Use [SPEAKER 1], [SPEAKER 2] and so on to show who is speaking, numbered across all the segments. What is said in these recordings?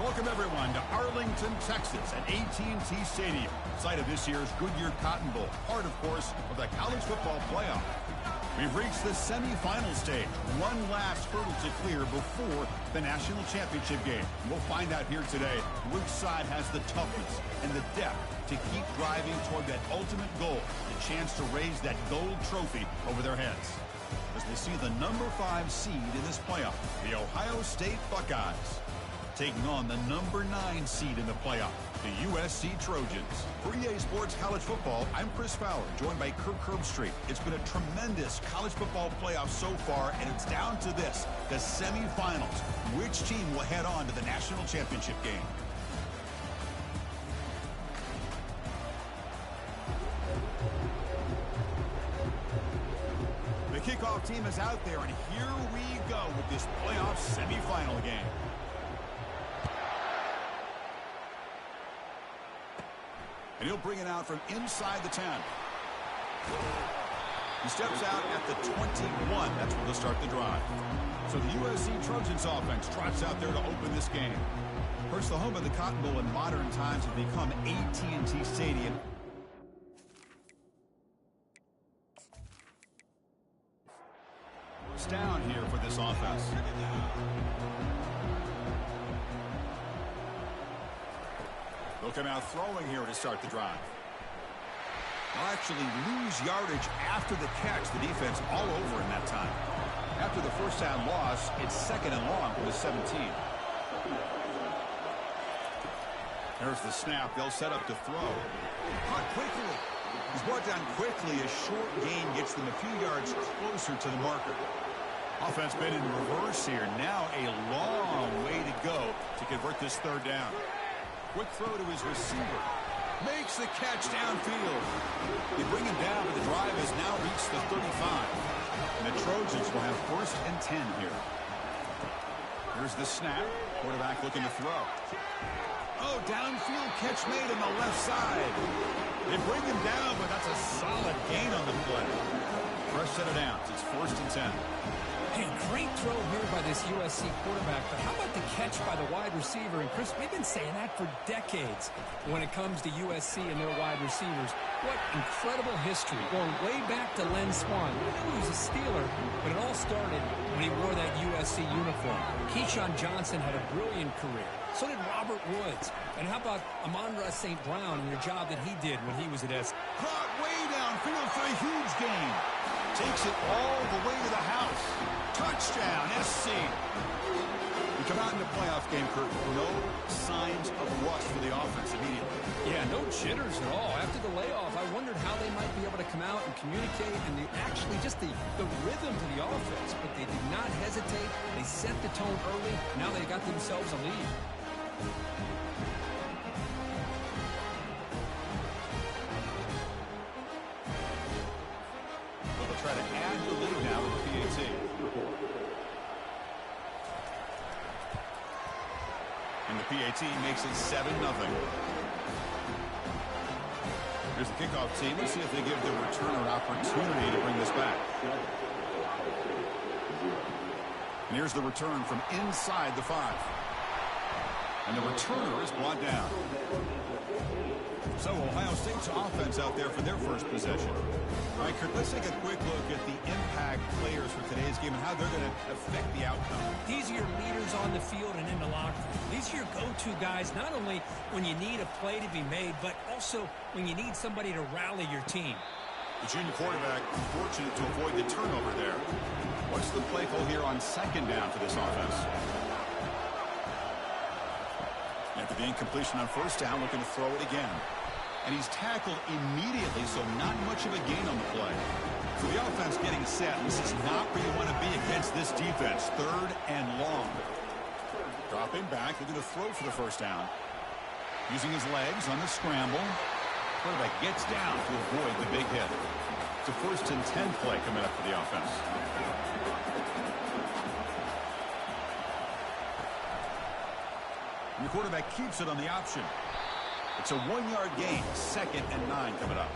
[SPEAKER 1] Welcome, everyone, to Arlington, Texas at AT&T Stadium, site of this year's Goodyear Cotton Bowl, part, of course, of the college football playoff. We've reached the semifinal stage, one last hurdle to clear before the national championship game. We'll find out here today which side has the toughness and the depth to keep driving toward that ultimate goal, the chance to raise that gold trophy over their heads. As we see the number 5 seed in this playoff, the Ohio State Buckeyes, taking on the number 9 seed in the playoff, the USC Trojans. For EA Sports College Football, I'm Chris Fowler, joined by Kirk Herbstreit. It's been a tremendous college football playoff so far, and it's down to this, the semifinals. Which team will head on to the national championship game? The kickoff team is out there, and here we go with this playoff semifinal game. And he'll bring it out from inside the 10. He steps out at the 21. That's where they'll start the drive. So the USC Trojans offense trots out there to open this game. Of course, the home of the Cotton Bowl in modern times has become AT&T Stadium. It's down here for this offense. They'll come out throwing here to start the drive. They'll actually lose yardage after the catch. The defense all over in that time. After the first down loss, it's 2nd and long for the 17. There's the snap. They'll set up to throw. Caught quickly. He's brought down quickly. A short gain gets them a few yards closer to the marker. Offense been in reverse here. Now a long way to go to convert this 3rd down. Quick throw to his receiver. Makes the catch downfield. They bring him down, but the drive has now reached the 35. And the Trojans will have 1st and 10 here. Here's the snap. Quarterback looking to throw. Oh, downfield catch made on the left side. They bring him down, but that's a solid gain on the play. Fresh set of downs. It's 1st and 10.
[SPEAKER 2] Hey, great throw here by this USC quarterback, but how about the catch by the wide receiver? And Chris, we've been saying that for decades when it comes to USC and their wide receivers. What incredible history, going way back to Len Swan. He was a Steeler, but it all started when he wore that USC uniform. Keyshawn Johnson had a brilliant career. So did Robert Woods. And how about Amon-Ra St. Brown and the job that he did when he was at SC?
[SPEAKER 1] Caught way downfield for a huge gain. Takes it all the way to the house. Touchdown, SC. We come out in the playoff game, Kurt. No signs of rust for the offense immediately.
[SPEAKER 2] Yeah, no jitters at all. After the layoff, I wondered how they might be able to come out and communicate and actually just the rhythm to the offense. But they did not hesitate. They set the tone early. Now they got themselves a lead.
[SPEAKER 1] Try to add the lead now with the PAT. And the PAT makes it 7-0. Here's the kickoff team. Let's see if they give the returner an opportunity to bring this back. And here's the return from inside the 5. And the returner is brought down. So Ohio State's offense out there for their first possession. All right, Kirk, let's take a quick look at the impact players for today's game and how they're going to affect the outcome.
[SPEAKER 2] These are your leaders on the field and in the locker room. These are your go-to guys, not only when you need a play to be made, but also when you need somebody to rally your team.
[SPEAKER 1] The junior quarterback fortunate to avoid the turnover there. What's the play call here on 2nd down for this offense? After the incompletion on 1st down, looking to throw it again. And he's tackled immediately, so not much of a gain on the play. So the offense getting set. This is not where you want to be against this defense. 3rd and long. Dropping back, looking to throw for the 1st down. Using his legs on the scramble. Quarterback gets down to avoid the big hit. It's a 1st and 10 play coming up for the offense. And the quarterback keeps it on the option. It's a 1-yard gain. 2nd and 9 coming up.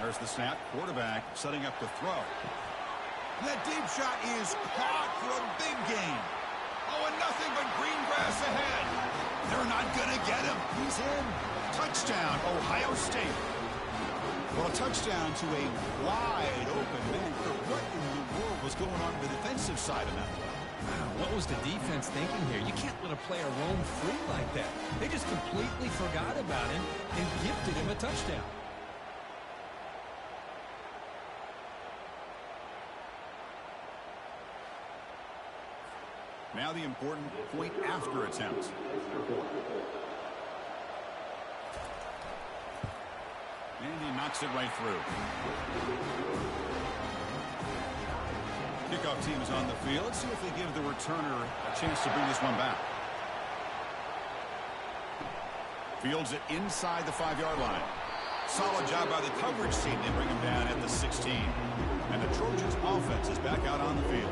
[SPEAKER 1] There's the snap. Quarterback setting up to throw. That deep shot is caught for a big gain. Oh, and nothing but green grass ahead. They're not going to get him. He's in. Touchdown, Ohio State. Well, a touchdown to a wide open man. What in the world was going on the defensive side of that?
[SPEAKER 2] Wow, what was the defense thinking here? You can't let a player roam free like that. They just completely forgot about him and gifted him a touchdown.
[SPEAKER 1] Now the important point after attempt. And he knocks it right through. Kickoff team is on the field. Let's see if they give the returner a chance to bring this one back. Fields it inside the 5-yard line. Solid job by the coverage team. They bring him down at the 16. And the Trojans offense is back out on the field.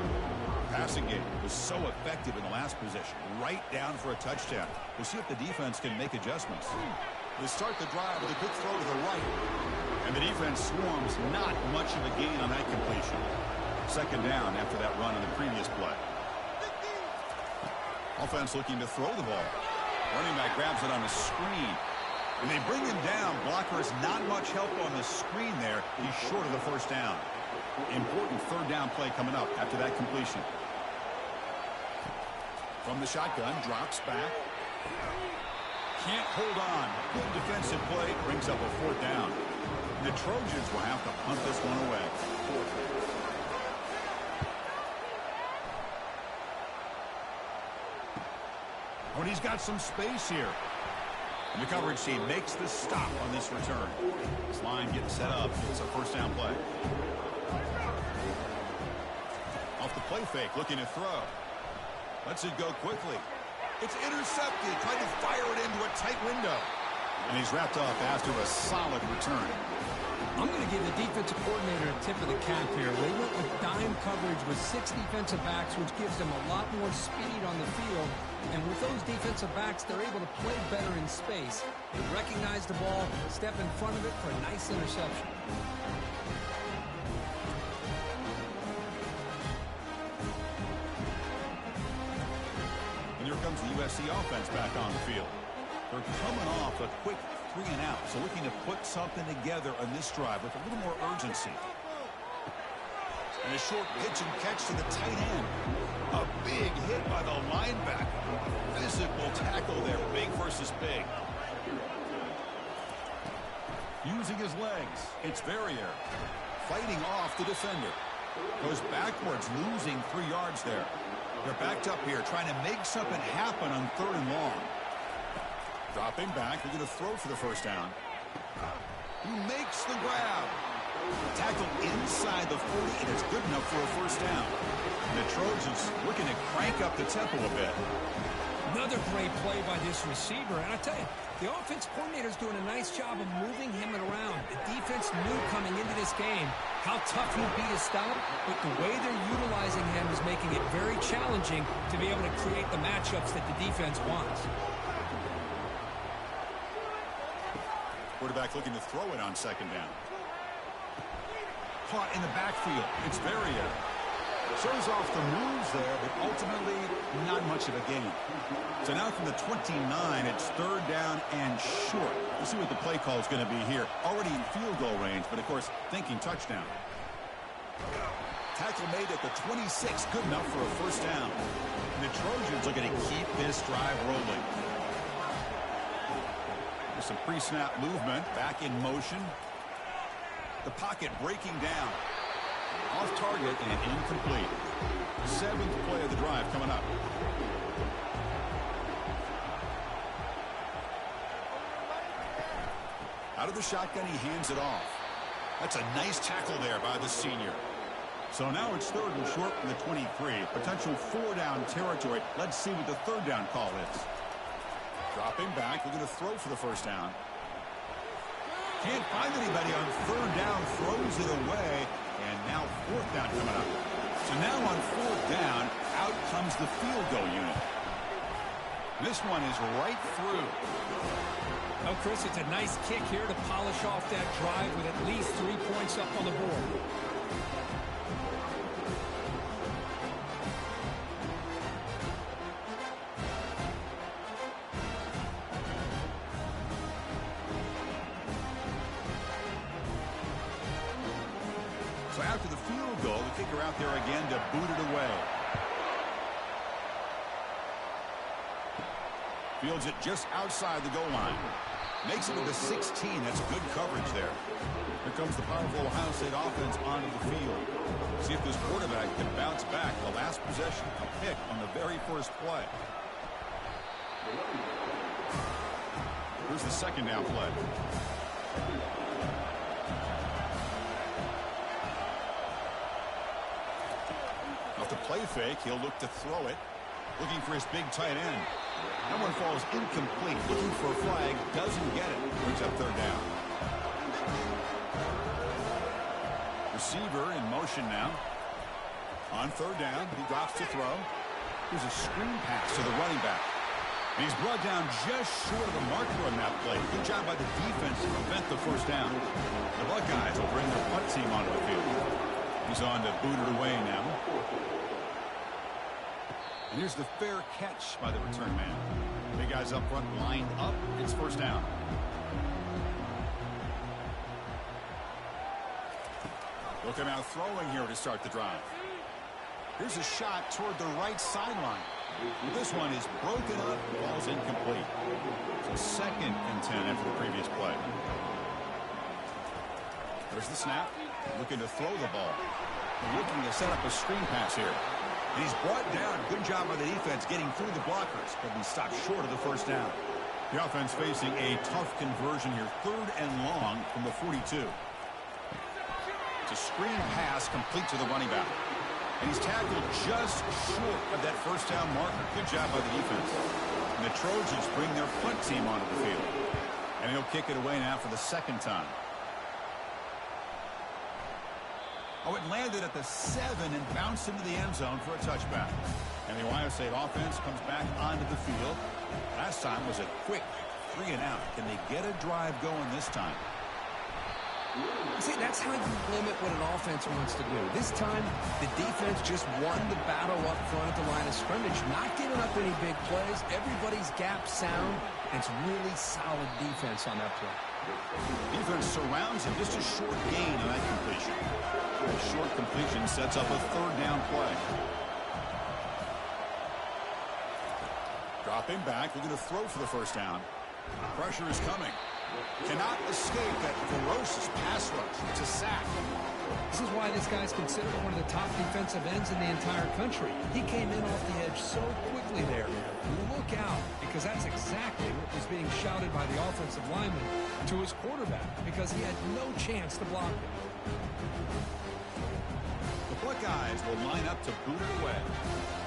[SPEAKER 1] Passing game was so effective in the last possession. Right down for a touchdown. We'll see if the defense can make adjustments. They start the drive with a good throw to the right. And the defense swarms. Not much of a gain on that completion. Second down after that run on the previous play. Offense looking to throw the ball. Running back grabs it on the screen. And they bring him down. Blockers not much help on the screen there. He's short of the first down. Important third down play coming up after that completion. From the shotgun, drops back. Can't hold on. Good defensive play. Brings up a fourth down. The Trojans will have to punt this one away. When he's got some space here. And the coverage team makes the stop on this return. This line getting set up. It's a first down play. Off the play fake, looking to throw. Lets it go quickly. It's intercepted, trying to fire it into a tight window. And he's wrapped up after a solid return.
[SPEAKER 2] I'm going to give the defensive coordinator a tip of the cap here. They went with dime coverage with 6 defensive backs, which gives them a lot more speed on the field. And with those defensive backs, they're able to play better in space. They recognize the ball, step in front of it for a nice interception.
[SPEAKER 1] And here comes the USC offense back on the field. They're coming off a quick 3 and out, so looking to put something together on this drive with a little more urgency. And a short pitch and catch to the tight end. A big hit by the linebacker. Physical tackle there, big versus big. Using his legs, it's Verrier. Fighting off the defender. Goes backwards, losing 3 yards there. They're backed up here, trying to make something happen on 3rd and long. Dropping back, they're going to throw for the first down. He makes the grab. Tackle inside the 40, and it's good enough for a first down. And the Trojans looking to crank up the tempo a bit.
[SPEAKER 2] Another great play by this receiver. And I tell you, the offense coordinator's doing a nice job of moving him around. The defense knew coming into this game how tough he'd be to stop, but the way they're utilizing him is making it very challenging to be able to create the matchups that the defense wants.
[SPEAKER 1] Quarterback looking to throw it on 2nd down. Caught in the backfield. It's Verrier. Shows off the moves there, but ultimately not much of a gain. So now from the 29, it's 3rd down and short. We'll see what the play call is going to be here. Already in field goal range, but of course thinking touchdown. Tackle made at the 26, good enough for a first down. And the Trojans are going to keep this drive rolling. There's some pre-snap movement, back in motion. The pocket breaking down. Off target and incomplete. 7th play of the drive coming up. Out of the shotgun, he hands it off. That's a nice tackle there by the senior. So now it's 3rd and short from the 23. Potential 4-down territory. Let's see what the 3rd down call is. Dropping back, we're going to throw for the first down. Can't find anybody on 3rd down, throws it away, and now 4th down coming up. So now on 4th down, out comes the field goal unit. This one is right through.
[SPEAKER 2] Oh, Chris, it's a nice kick here to polish off that drive with at least 3 points up on the board.
[SPEAKER 1] linebacker out there again to boot it away. Fields it just outside the goal line. Makes it to the 16. That's good coverage there. Here comes the powerful Ohio State offense onto the field. See if this quarterback can bounce back. The last possession, a pick on the very first play. Here's the second down play. Off the play fake, he'll look to throw it. Looking for his big tight end. That one falls incomplete. Looking for a flag. Doesn't get it. Brings up third down. Receiver in motion now. On third down, he drops to throw. Here's a screen pass to the running back. And he's brought down just short of the marker on that play. Good job by the defense to prevent the first down. The Buckeyes will bring their punt team onto the field. He's on to boot it away now. And here's the fair catch by the return man. Big guys up front lined up. It's first down. Look at now throwing here to start the drive. Here's a shot toward the right sideline. This one is broken up. Ball's incomplete. So second and 10 after the previous play. There's the snap. Looking to throw the ball. Looking to set up a screen pass here. And he's brought down. Good job by the defense getting through the blockers. But he stopped short of the first down. The offense facing a tough conversion here. Third and long from the 42. It's a screen pass complete to the running back. And he's tackled just short of that first down marker. Good job by the defense. And the Trojans bring their punt team onto the field. And he'll kick it away now for the second time. Oh, it landed at the 7 and bounced into the end zone for a touchback. And the Ohio State offense comes back onto the field. Last time was a quick 3 and out. Can they get a drive going this time?
[SPEAKER 2] See, that's how you limit what an offense wants to do. This time, the defense just won the battle up front at the line of scrimmage, not giving up any big plays. Everybody's gap sound. It's really solid defense on that play.
[SPEAKER 1] Defense surrounds him. Just a short gain on that completion. A short completion sets up a third down play. Dropping back, looking to throw for the first down. Pressure is coming. Cannot escape that ferocious pass rush. It's a sack.
[SPEAKER 2] This is why this guy's considered one of the top defensive ends in the entire country. He came in off the edge so quickly there. Look out, because that's exactly what was being shouted by the offensive lineman to his quarterback, because he had no chance to block it.
[SPEAKER 1] The Buckeyes will line up to boot it away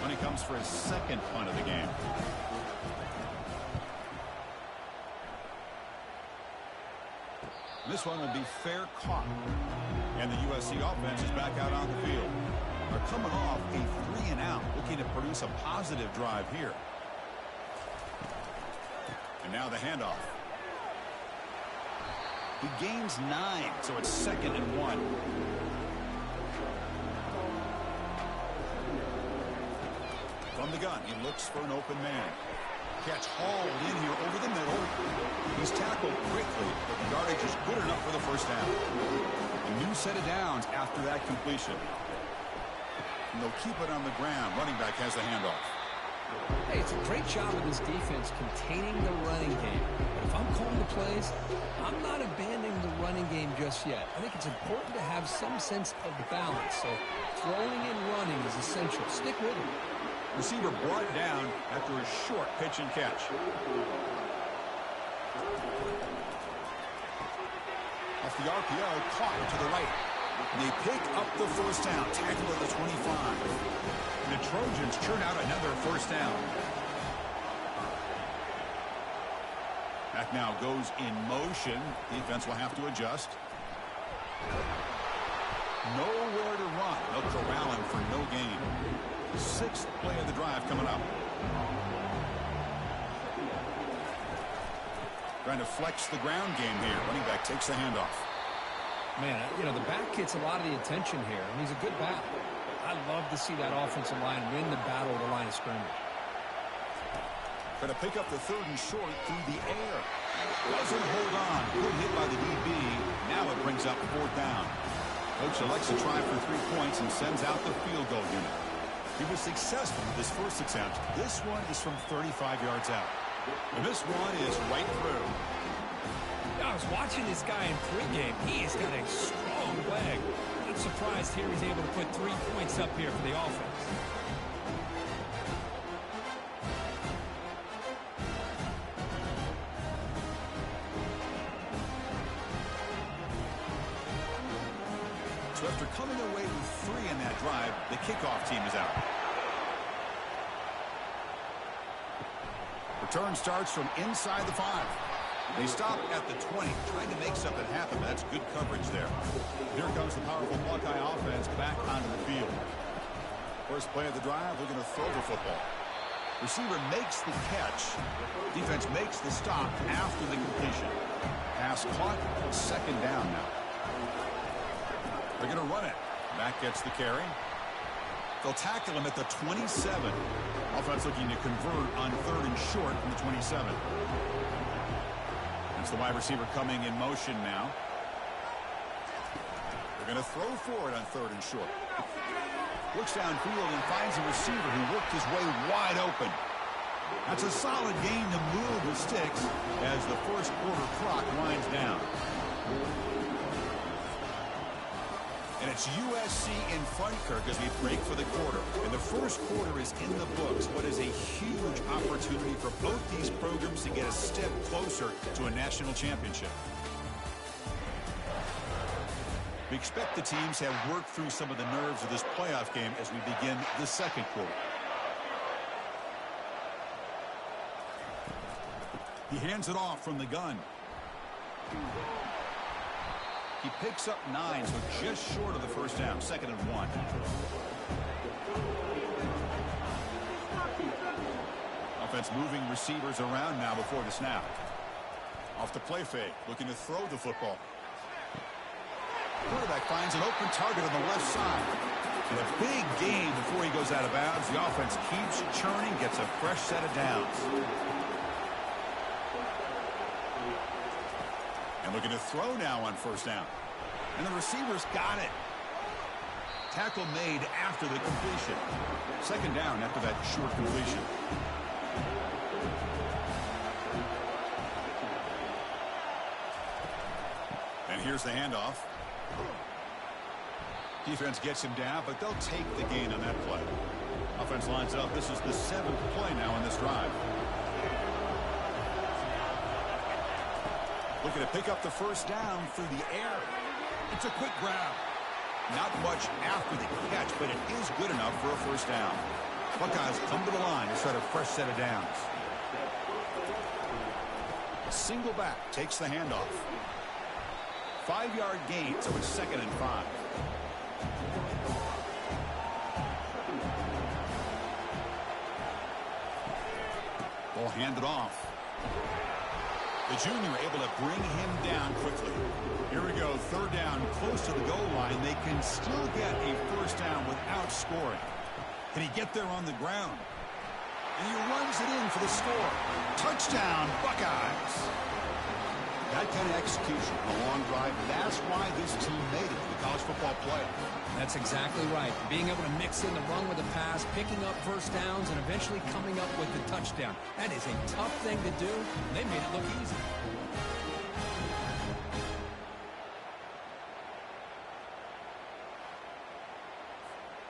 [SPEAKER 1] when he comes for his second punt of the game. This one will be fair caught. And the USC offense is back out on the field. They're coming off a 3 and out, looking to produce a positive drive here. And now the handoff. He gains 9, so it's second and 1. From the gun, he looks for an open man. Catch hauled in here over the middle. He's tackled quickly, but the yardage is good enough for the first down. A new set of downs after that completion. And they'll keep it on the ground. Running back has the handoff.
[SPEAKER 2] Hey, it's a great job of this defense containing the running game. But if I'm calling the plays, I'm not abandoning the running game just yet. I think it's important to have some sense of balance. So throwing and running is essential. Stick with it.
[SPEAKER 1] Receiver brought down after a short pitch and catch. Off the RPO, caught to the right. And they pick up the first down. Tackle at the 25. And the Trojans churn out another first down. Back now goes in motion. Defense will have to adjust. Nowhere to run. They'll corral him for no gain. 6th play of the drive coming up. Trying to flex the ground game here. Running back takes the handoff.
[SPEAKER 2] Man, you know, the back gets a lot of the attention here, and he's a good back. I love to see that offensive line win the battle of the line of scrimmage.
[SPEAKER 1] Going to pick up the 3rd and short through the air. Doesn't hold on. Good hit by the DB. Now it brings up 4th down. Coach elects to try for 3 points and sends out the field goal unit. He was successful with his first attempt. This one is from 35 yards out. And this one is right through.
[SPEAKER 2] I was watching this guy in pregame. He has got a strong leg. I'm surprised here he's able to put 3 points up here for the offense.
[SPEAKER 1] So after coming away with 3 in that drive, the kickoff team is out. Return starts from inside the 5. They stop at the 20, trying to make something happen, but that's good coverage there. Here comes the powerful Buckeye offense back onto the field. First play of the drive, we're going to throw the football. Receiver makes the catch. Defense makes the stop after the completion. Pass caught, second down now. They're going to run it. Back gets the carry. They'll tackle him at the 27. Offense looking to convert on 3rd and short from the 27. It's the wide receiver coming in motion now. They're going to throw for it on 3rd and short. Looks downfield and finds a receiver who worked his way wide open. That's a solid gain to move the sticks as the first quarter clock winds down. And it's USC in front, Kirk, as we break for the quarter. And the first quarter is in the books. What is a huge opportunity for both these programs to get a step closer to a national championship. We expect the teams have worked through some of the nerves of this playoff game as we begin the second quarter. He hands it off from the gun. He picks up 9, so just short of the first down. 2nd and 1. Offense moving receivers around now before the snap. Off the play fake, looking to throw the football. Quarterback finds an open target on the left side. And a big gain before he goes out of bounds. The offense keeps churning, gets a fresh set of downs. And looking to throw now on 1st down. And the receivers got it. Tackle made after the completion. 2nd down after that short completion. And here's the handoff. Defense gets him down, but they'll take the gain on that play. Offense lines up. This is the 7th play now in this drive. Looking to pick up the first down through the air. It's a quick grab. Not much after the catch, but it is good enough for a first down. Buckeyes come to the line to set a fresh set of downs. A single back takes the handoff. 5-yard gain, so it's 2nd and 5. Ball handed off. The junior able to bring him down quickly. Here we go, 3rd down, close to the goal line. They can still get a first down without scoring. Can he get there on the ground? And he runs it in for the score. Touchdown, Buckeyes. That kind of execution on a long drive, that's why this team made it to the college football playoff.
[SPEAKER 2] That's exactly right. Being able to mix in the run with the pass, picking up first downs, and eventually coming up with the touchdown. That is a tough thing to do, and they made it look easy.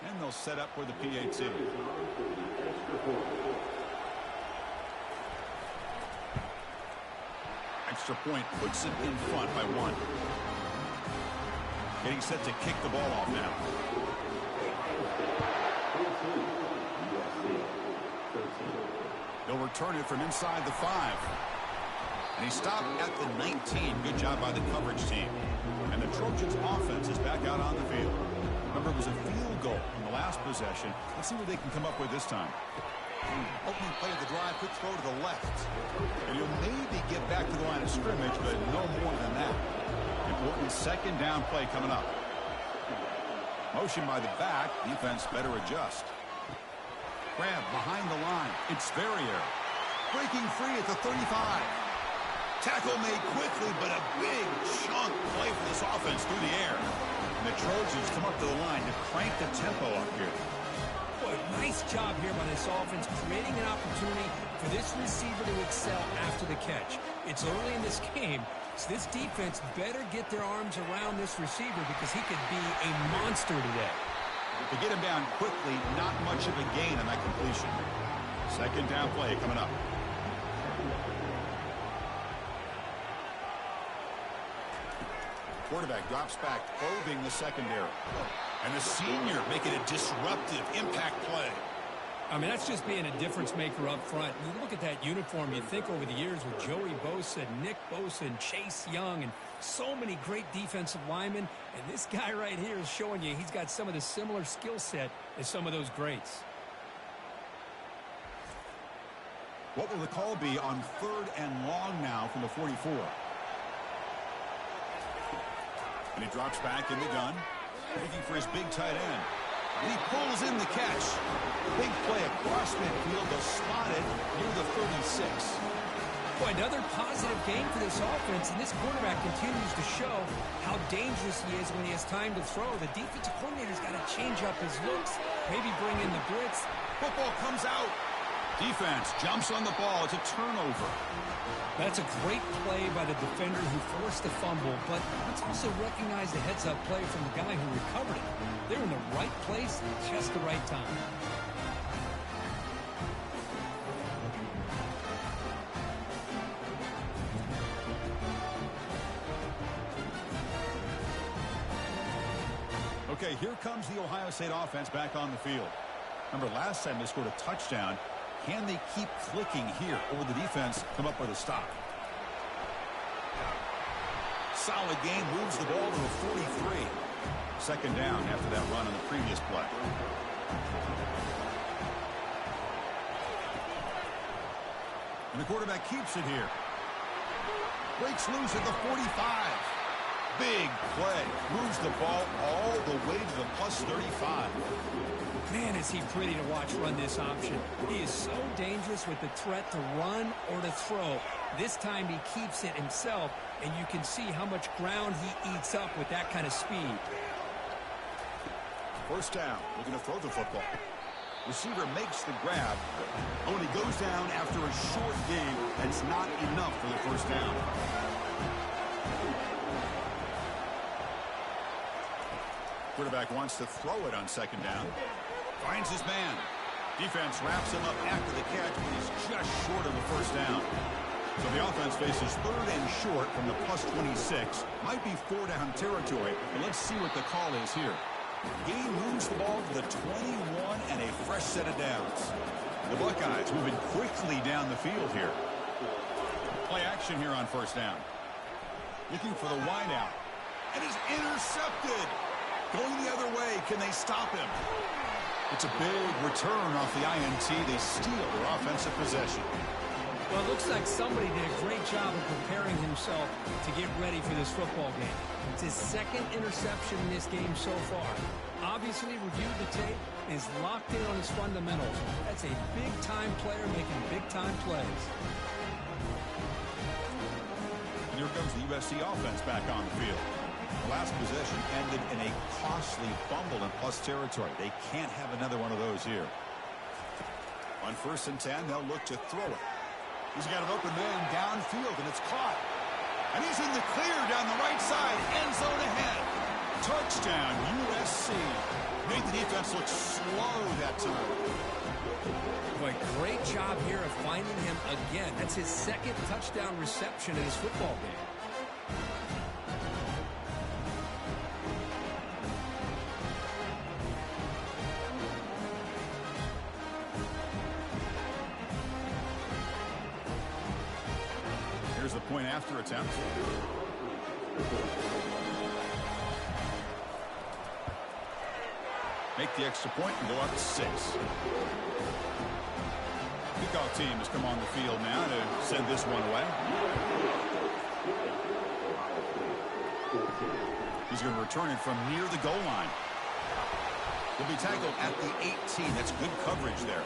[SPEAKER 1] And they'll set up for the PAT. Extra point puts it in front by 1. Getting set to kick the ball off now. They'll return it from inside the 5. And he stopped at the 19. Good job by the coverage team. And the Trojans offense is back out on the field. Remember, it was a field goal in the last possession. Let's see what they can come up with this time. Opening play of the drive, quick throw to the left. And he'll maybe get back to the line of scrimmage, but no more than that. Important 2nd down play coming up. Motion by the back. Defense better adjust. Grab behind the line. It's Ferrier. Breaking free at the 35. Tackle made quickly, but a big chunk play for this offense through the air. And the Trojans come up to the line to crank the tempo up here.
[SPEAKER 2] Boy, nice job here by this offense, creating an opportunity for this receiver to excel after the catch. It's early in this game, so this defense better get their arms around this receiver because he could be a monster today.
[SPEAKER 1] To get him down quickly, not much of a gain on that completion. Second down play coming up. Quarterback drops back, probing the secondary. And the senior making a disruptive impact play.
[SPEAKER 2] I mean, that's just being a difference maker up front. You look at that uniform, you think over the years with Joey Bosa, Nick Bosa, and Chase Young, and so many great defensive linemen. And this guy right here is showing you he's got some of the similar skill set as some of those greats.
[SPEAKER 1] What will the call be on 3rd and long now from the 44? And he drops back in the gun, looking for his big tight end. And he pulls in the catch. Big play across midfield, but spotted near the 36.
[SPEAKER 2] Boy, another positive game for this offense, and this quarterback continues to show how dangerous he is when he has time to throw. The defensive coordinator's got to change up his looks, maybe bring in the blitz.
[SPEAKER 1] Football comes out. Defense jumps on the ball. It's a turnover.
[SPEAKER 2] That's a great play by the defender who forced the fumble, but let's also recognize the heads-up play from the guy who recovered it. They're in the right place at just the right time.
[SPEAKER 1] Okay, here comes the Ohio State offense back on the field. Remember, last time they scored a touchdown. Can they keep clicking here, or will the defense come up with a stop? Solid gain, moves the ball to the 43. Second down after that run on the previous play. And the quarterback keeps it here. Breaks loose at the 45. Big play. Moves the ball all the way to the plus 35.
[SPEAKER 2] Man, is he pretty to watch run this option. He is so dangerous with the threat to run or to throw. This time he keeps it himself, and you can see how much ground he eats up with that kind of speed.
[SPEAKER 1] First down, looking to throw the football. Receiver makes the grab. Oh, and he goes down after a short game. That's not enough for the first down. Quarterback wants to throw it on second down. Finds his man. Defense wraps him up after the catch, but he's just short of the first down. So the offense faces 3rd and short from the plus 26. Might be 4-down territory, but let's see what the call is here. He moves the ball to the 21 and a fresh set of downs. The Buckeyes moving quickly down the field here. Play action here on first down. Looking for the wideout. And is intercepted. Going the other way. Can they stop him? It's a big return off the INT. They steal their offensive possession.
[SPEAKER 2] Well, it looks like somebody did a great job of preparing himself to get ready for this football game. It's his second interception in this game so far. Obviously reviewed the tape, is locked in on his fundamentals. That's a big-time player making big-time plays.
[SPEAKER 1] And here comes the USC offense back on the field. The last possession ended in a costly fumble in plus territory. They can't have another one of those here. On 1st and 10, they'll look to throw it. He's got an open man downfield, and it's caught. And he's in the clear down the right side. End zone ahead. Touchdown, USC. Made the defense look slow that time.
[SPEAKER 2] Boy, great job here of finding him again. That's his second touchdown reception in his football game.
[SPEAKER 1] Here's the point after attempt. Make the extra point and go up 6. Kickoff team has come on the field now to send this one away. He's going to return it from near the goal line. He'll be tackled at the 18. That's good coverage there.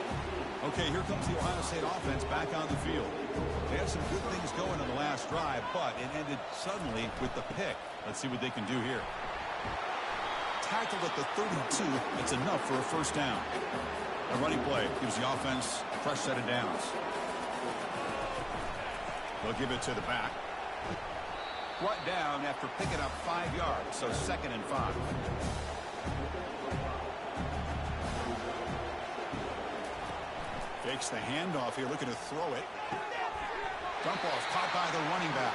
[SPEAKER 1] Okay, here comes the Ohio State offense back on the field. They had some good things going on the last drive, but it ended suddenly with the pick. Let's see what they can do here. tackled at the 32. It's enough for a first down. A running play gives the offense a fresh set of downs. They'll give it to the back. Brought down after picking up 5 yards, so 2nd and 5. Takes the handoff here, looking to throw it. Dump off, caught by the running back.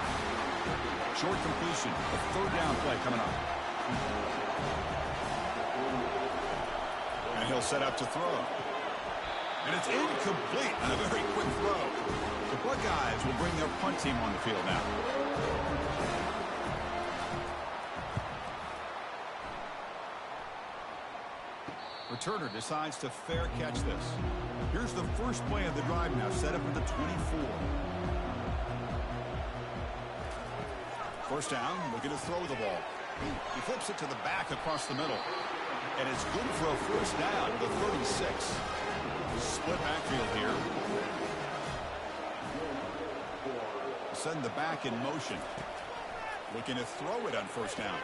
[SPEAKER 1] Short completion, a 3rd down play coming up. And he'll set up to throw. And it's incomplete on a very quick throw. The Buckeyes will bring their punt team on the field now. Returner decides to fair catch this. Here's the first play of the drive now, set up at the 24. First down, looking to throw the ball. He flips it to the back across the middle. And it's good for a first down to the 36. Split backfield here. Send the back in motion. Looking to throw it on first down.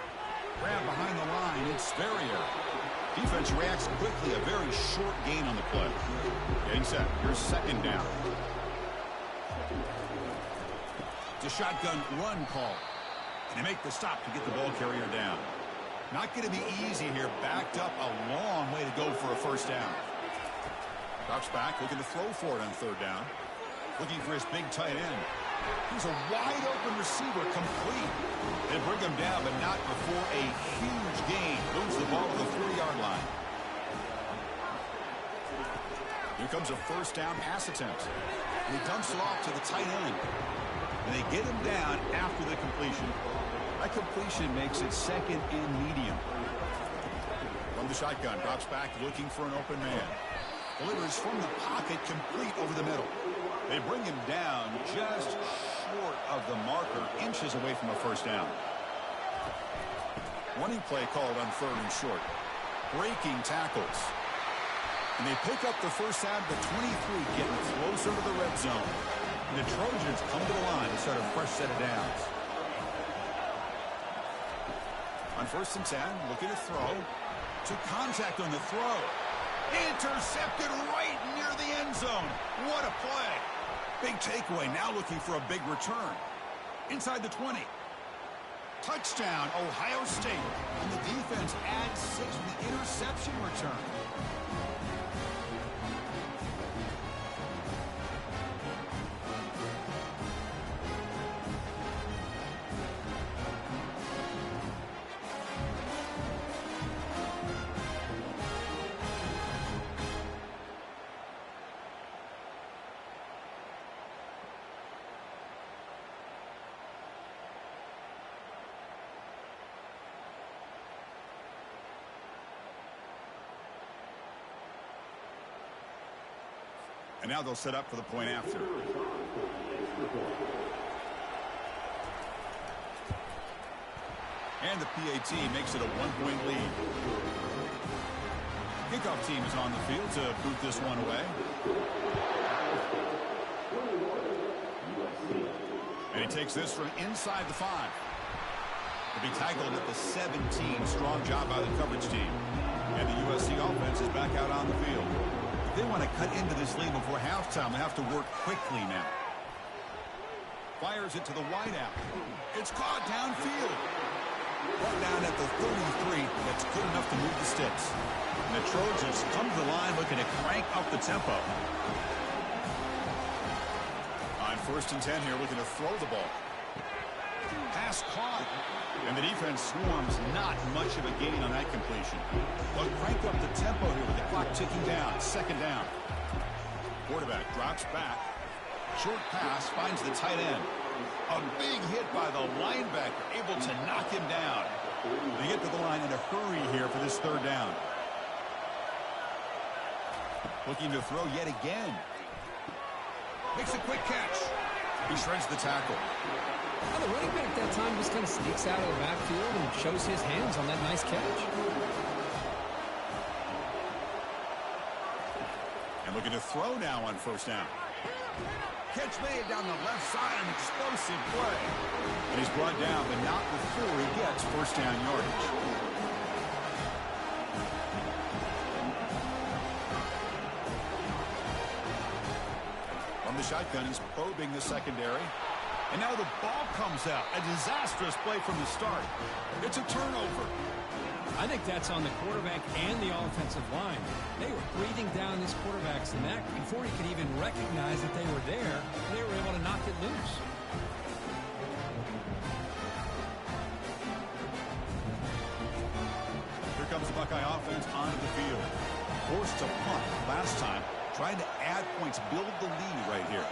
[SPEAKER 1] Grab behind the line, it's Ferrier. Defense reacts quickly, a very short gain on the play. Getting set, here's 2nd down. It's a shotgun run call. And they make the stop to get the ball carrier down. Not going to be easy here, backed up a long way to go for a first down. Drops back, looking to throw for it on 3rd down. Looking for his big tight end. He's a wide open receiver, complete. They bring him down, but not before a huge gain. Moves the ball to the 4-yard line. Here comes a first down pass attempt. And he dumps it off to the tight end. And they get him down after the completion. That completion makes it 2nd and medium. From the shotgun, drops back, looking for an open man. Delivers from the pocket, complete over the middle. They bring him down just short of the marker, inches away from a first down. Running play called on 3rd and short. Breaking tackles. And they pick up the first down at the 23, getting closer to the red zone. And the Trojans come to the line to start a fresh set of downs. On 1st and 10, looking to throw. To contact on the throw. Intercepted right near the end zone. What a play. Big takeaway, now looking for a big return. Inside the 20. Touchdown, Ohio State. And the defense adds 6 with the interception return. And now they'll set up for the point after. And the PAT makes it a 1-point lead. Kickoff team is on the field to boot this one away. And he takes this from inside the 5. He'll be tackled at the 17. Strong job by the coverage team. And the USC offense is back out on the field. If they want to cut into this lead before halftime, they have to work quickly now. Fires it to the wideout. It's caught downfield. Brought down at the 33. That's good enough to move the sticks. And the Trojans come to the line looking to crank up the tempo. On 1st and 10 here, looking to throw the ball. Pass caught. And the defense swarms, not much of a gain on that completion. They'll crank up the tempo here with the clock ticking down. 2nd down. Quarterback drops back. Short pass finds the tight end. A big hit by the linebacker, able to knock him down. They get to the line in a hurry here for this 3rd down. Looking to throw yet again. Makes a quick catch. He shreds the tackle.
[SPEAKER 2] Well, the running back that time just kind of sneaks out of the backfield and shows his hands on that nice catch.
[SPEAKER 1] And looking to throw now on 1st down. Catch made down the left side, an explosive play. And he's brought down, but not before he gets 1st down yardage. From the shotgun, he's probing the secondary. And now the ball comes out. A disastrous play from the start. It's a turnover.
[SPEAKER 2] I think that's on the quarterback and the offensive line. They were breathing down this quarterback's neck before he could even recognize that they were there. They were able to knock it loose.
[SPEAKER 1] Here comes the Buckeye offense onto the field. Forced to punt last time. Trying to add points, build the lead right here.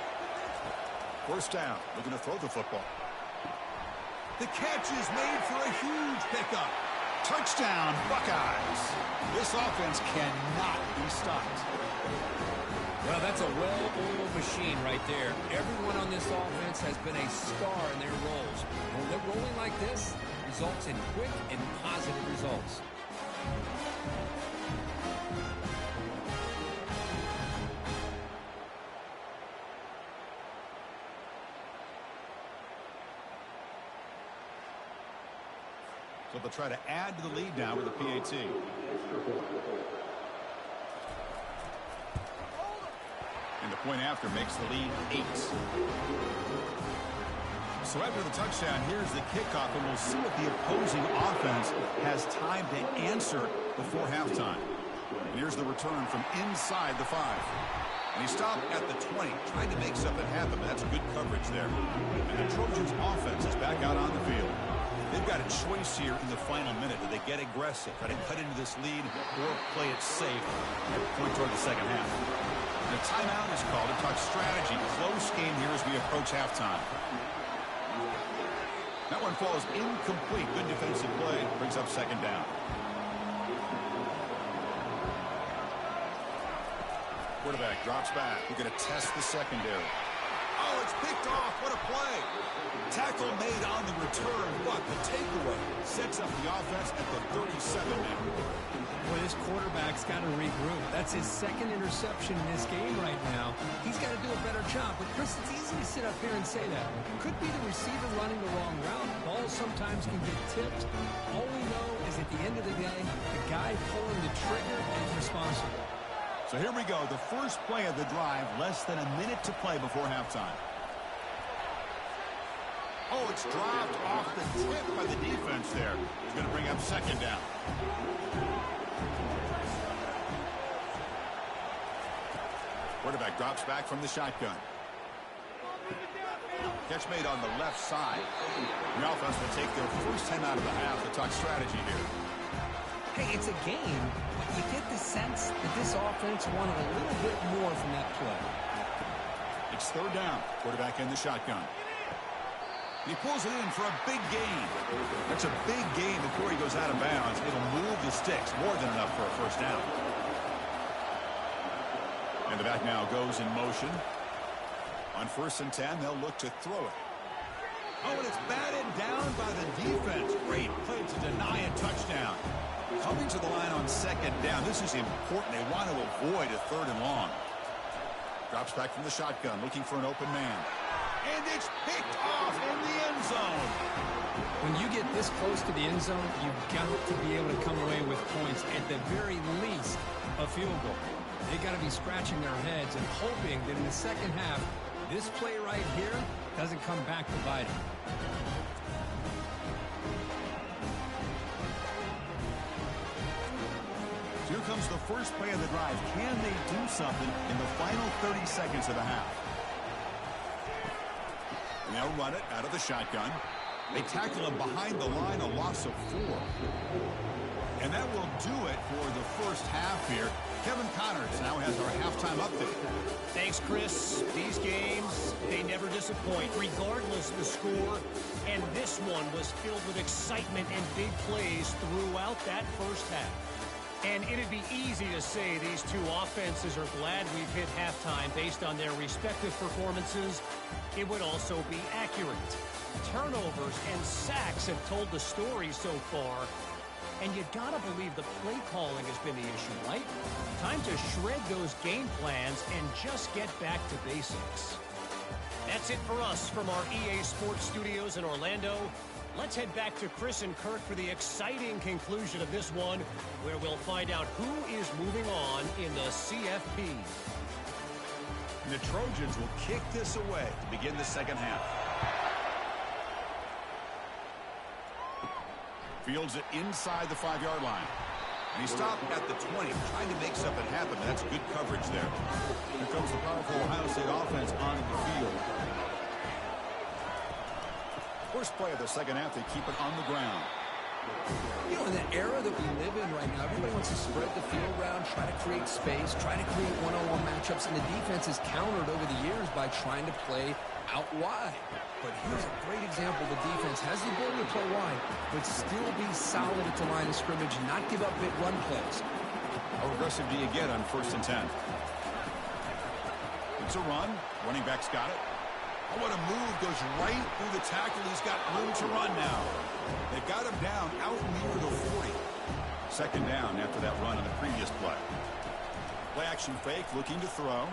[SPEAKER 1] First down, looking to throw the football. The catch is made for a huge pickup. Touchdown, Buckeyes. This offense cannot be stopped.
[SPEAKER 2] Well, that's a well-oiled machine right there. Everyone on this offense has been a star in their roles. When they're rolling like this, results in quick and positive results.
[SPEAKER 1] So they'll try to add to the lead now with a PAT. And the point after makes the lead 8. So after the touchdown, here's the kickoff, and we'll see what the opposing offense has time to answer before halftime. And here's the return from inside the 5. And he stopped at the 20, trying to make something happen. That's good coverage there. And the Trojans' offense is back out on the field. They've got a choice here in the final minute. Do they get aggressive, try to cut into this lead, or play it safe and point toward the second half? And a timeout is called to talk strategy. Close game here as we approach halftime. That one falls incomplete. Good defensive play. Brings up second down. Quarterback drops back. We're going to test the secondary. Oh, it's picked off. What a play. Tackle made on the return, but the takeaway sets up the offense at the 37 now.
[SPEAKER 2] Boy, this quarterback's got to regroup. That's his second interception in this game right now. He's got to do a better job. But, Chris, it's easy to sit up here and say that. Could be the receiver running the wrong route. Balls sometimes can get tipped. All we know is at the end of the day, the guy pulling the trigger is responsible.
[SPEAKER 1] So here we go, the first play of the drive, less than a minute to play before halftime. Oh, it's dropped off the tip by the defense there. It's going to bring up second down. Quarterback drops back from the shotgun. Catch made on the left side. The offense will take their first 10 out of the half to talk strategy here.
[SPEAKER 2] Hey, it's a game, but you get the sense that this offense wanted a little bit more from that play.
[SPEAKER 1] It's third down. Quarterback in the shotgun. He pulls it in for a big gain. That's a big gain before he goes out of bounds. It'll move the sticks, more than enough for a first down. And the back now goes in motion. On 1st and 10, they'll look to throw it. Oh, and it's batted down by the defense. Great play to deny a touchdown. Coming to the line on second down. This is important. They want to avoid a 3rd and long. Drops back from the shotgun, looking for an open man. And it's picked off in the end zone.
[SPEAKER 2] When you get this close to the end zone, you've got to be able to come away with points. At the very least, a field goal. They've got to be scratching their heads and hoping that in the second half, this play right here doesn't come back to bite them.
[SPEAKER 1] Here comes the first play of the drive. Can they do something in the final 30 seconds of the half? And they'll run it out of the shotgun. They tackle him behind the line, a loss of 4. And that will do it for the first half here. Kevin Connors now has our halftime update.
[SPEAKER 3] Thanks, Chris. These games, they never disappoint, regardless of the score. And this one was filled with excitement and big plays throughout that first half. And it'd be easy to say these two offenses are glad we've hit halftime based on their respective performances. It would also be accurate. Turnovers and sacks have told the story so far. And you gotta believe the play calling has been the issue, right? Time to shred those game plans and just get back to basics. That's it for us from our EA Sports Studios in Orlando. Let's head back to Chris and Kirk for the exciting conclusion of this one, where we'll find out who is moving on in the CFP.
[SPEAKER 1] And the Trojans will kick this away to begin the second half. Fields it inside the 5-yard line. And he stopped at the 20, trying to make something happen. That's good coverage there. Here comes the powerful Ohio State offense onto the field. First play of the second half, they keep it on the ground.
[SPEAKER 2] You know, in the era that we live in right now, everybody wants to spread the field around, try to create space, try to create one-on-one matchups, and the defense has countered over the years by trying to play out wide. But here's a great example. The defense has the ability to play wide, but still be solid at the line of scrimmage and not give up big run plays.
[SPEAKER 1] How aggressive do you get on 1st and 10? It's a run. Running back's got it. Oh, what a move. Goes right through the tackle. He's got room to run now. They've got him down out near the 40. Second down after that run on the previous play. Play action fake, looking to throw.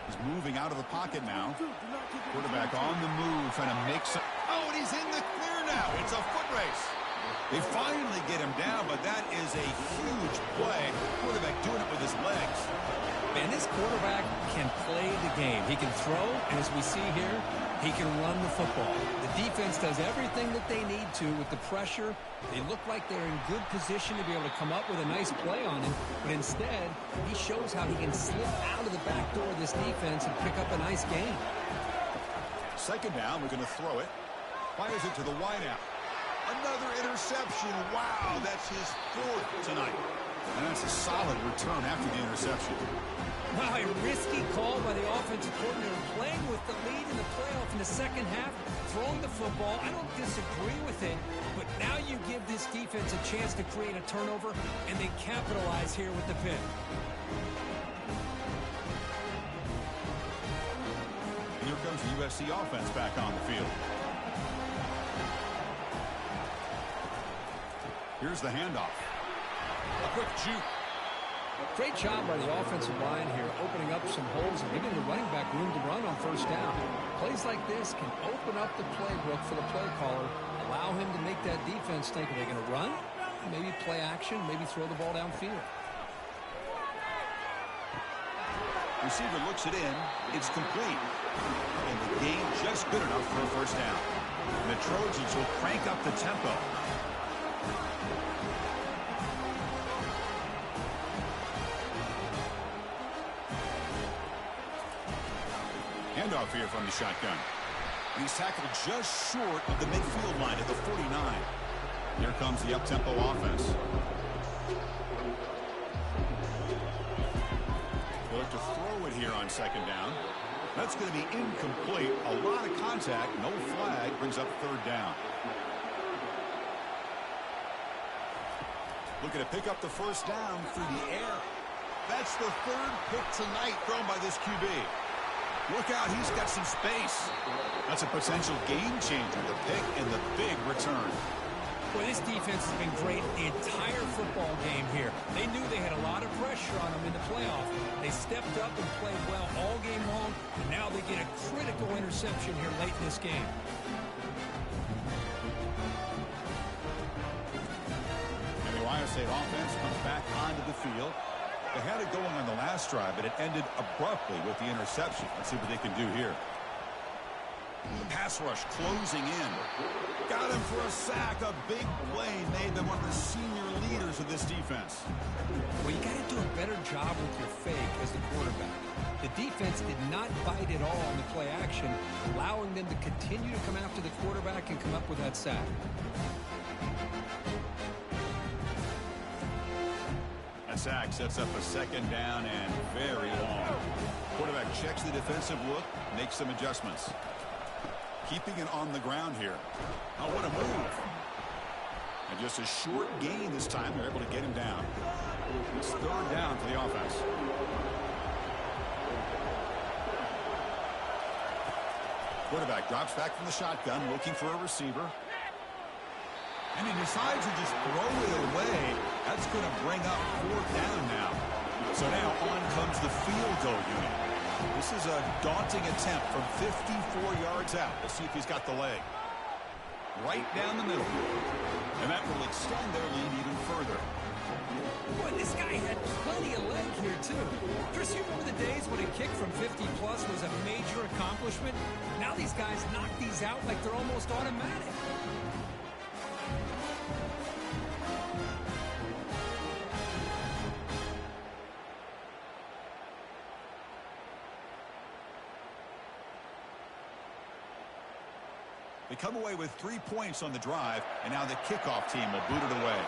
[SPEAKER 1] He's moving out of the pocket now. Quarterback on the move, trying to make some. Oh, and he's in the clear now. It's a foot race. They finally get him down, but that is a huge play. Quarterback doing it with his legs.
[SPEAKER 2] And this quarterback can play the game. He can throw, and as we see here, he can run the football. The defense does everything that they need to with the pressure. They look like they're in good position to be able to come up with a nice play on him, but instead, he shows how he can slip out of the back door of this defense and pick up a nice gain.
[SPEAKER 1] Second down, we're going to throw it. Fires it to the wideout. Another interception. Wow, that's his 4th tonight. And that's a solid return after the interception.
[SPEAKER 2] Wow, a risky call by the offensive coordinator, playing with the lead in the playoff in the second half, throwing the football. I don't disagree with it, but now you give this defense a chance to create a turnover, and they capitalize here with the pick.
[SPEAKER 1] Here comes the USC offense back on the field. Here's the handoff. A quick juke.
[SPEAKER 2] Great job by the offensive line here, opening up some holes and giving the running back room to run on 1st down. Plays like this can open up the playbook for the play caller, allow him to make that defense think, are they going to run? Maybe play action, maybe throw the ball downfield.
[SPEAKER 1] Receiver looks it in. It's complete. And the gain just good enough for a 1st down. And the Trojans will crank up the tempo. Handoff here from the shotgun. He's tackled just short of the midfield line at the 49. Here comes the up-tempo offense. They'll look to throw it here on 2nd down. That's going to be incomplete. A lot of contact. No flag. Brings up 3rd down. Looking to pick up the 1st down through the air. That's the 3rd pick tonight thrown by this QB. Look out, he's got some space. That's a potential game changer, the pick and the big return.
[SPEAKER 2] Boy, this defense has been great the entire football game here. They knew they had a lot of pressure on them in the playoff. They stepped up and played well all game long, and now they get a critical interception here late in this game.
[SPEAKER 1] And the Ohio State offense comes back onto the field. They had it going on the last drive, but it ended abruptly with the interception. Let's see what they can do here. The pass rush closing in. Got him for a sack. A big play made them one of the senior leaders of this defense.
[SPEAKER 2] Well, you got to do a better job with your fake as the quarterback. The defense did not bite at all on the play action, allowing them to continue to come after the quarterback and come up with that sack.
[SPEAKER 1] Sack sets up a 2nd down and very long. Quarterback checks the defensive look, makes some adjustments. Keeping it on the ground here. Oh, what a move. And just a short gain this time. They're able to get him down. It's 3rd down for the offense. Quarterback drops back from the shotgun, looking for a receiver. And he decides to just throw it away. That's going to bring up 4th down now. So now on comes the field goal unit. This is a daunting attempt from 54 yards out. We'll see if he's got the leg. Right down the middle. And that will extend their lead even further.
[SPEAKER 2] Boy, this guy had plenty of leg here, too. Chris, you remember the days when a kick from 50-plus was a major accomplishment. Now these guys knock these out like they're almost automatic.
[SPEAKER 1] They come away with 3 points on the drive, and now the kickoff team will boot it away.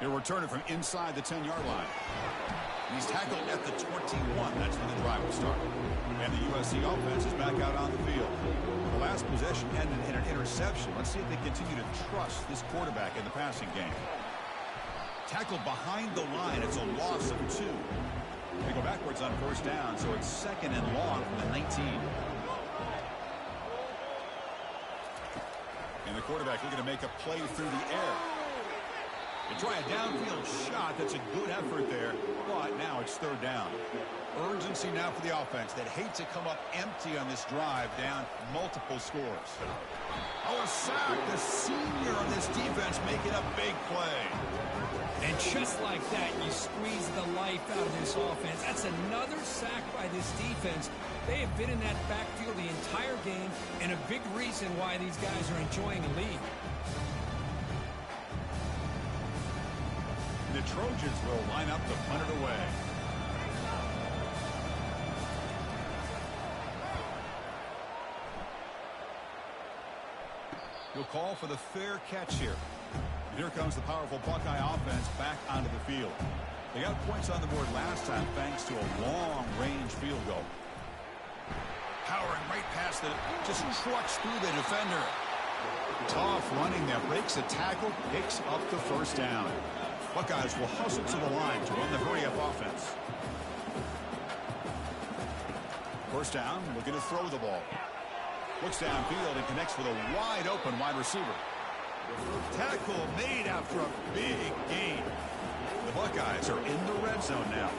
[SPEAKER 1] He'll return it from inside the 10-yard line. He's tackled at the 21. That's when the drive will start. And the USC offense is back out on the field. The last possession ended in an interception. Let's see if they continue to trust this quarterback in the passing game. Tackled behind the line. It's a loss of 2. They go backwards on first down, so it's second and long from the 19. And the quarterback looking to make a play through the air. They try a downfield shot. That's a good effort there, but now it's third down. Urgency now for the offense that hate to come up empty on this drive, down multiple scores. Oh, a sack. The senior on this defense making a big play.
[SPEAKER 2] And just like that, you squeeze the life out of this offense. That's another sack by this defense. They have been in that backfield the entire game, and a big reason why these guys are enjoying a lead.
[SPEAKER 1] The Trojans will line up to punt it away. He'll call for the fair catch here. Here comes the powerful Buckeye offense back onto the field. They got points on the board last time thanks to a long-range field goal. Powering right past it, just trucks through the defender. Tough running there, breaks a tackle, picks up the first down. Buckeyes will hustle to the line to run the hurry-up offense. First down, looking to throw the ball. Looks downfield and connects with a wide-open wide receiver. Tackle made after a big gain. The Buckeyes are in the red zone now.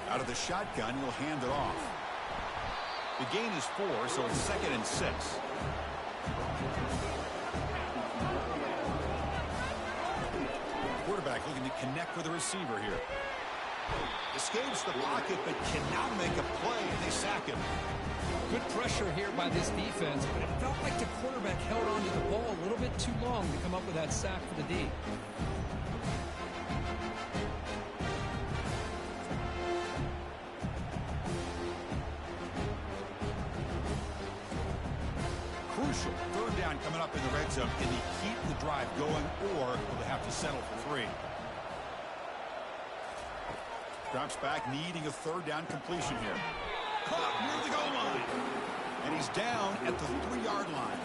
[SPEAKER 1] Out of the shotgun, he'll hand it off. The gain is 4, so it's second and 6. Quarterback looking to connect with the receiver here. Escapes the pocket, but cannot make a play, and they sack him.
[SPEAKER 2] Good pressure here by this defense, but it felt like the quarterback held on to the ball a little bit too long to come up with that sack for the D.
[SPEAKER 1] Crucial third down coming up in the red zone. Can they keep the drive going, or will they have to settle for 3? Drops back, needing a third down completion here. Caught near the goal line. And he's down at the 3-yard line.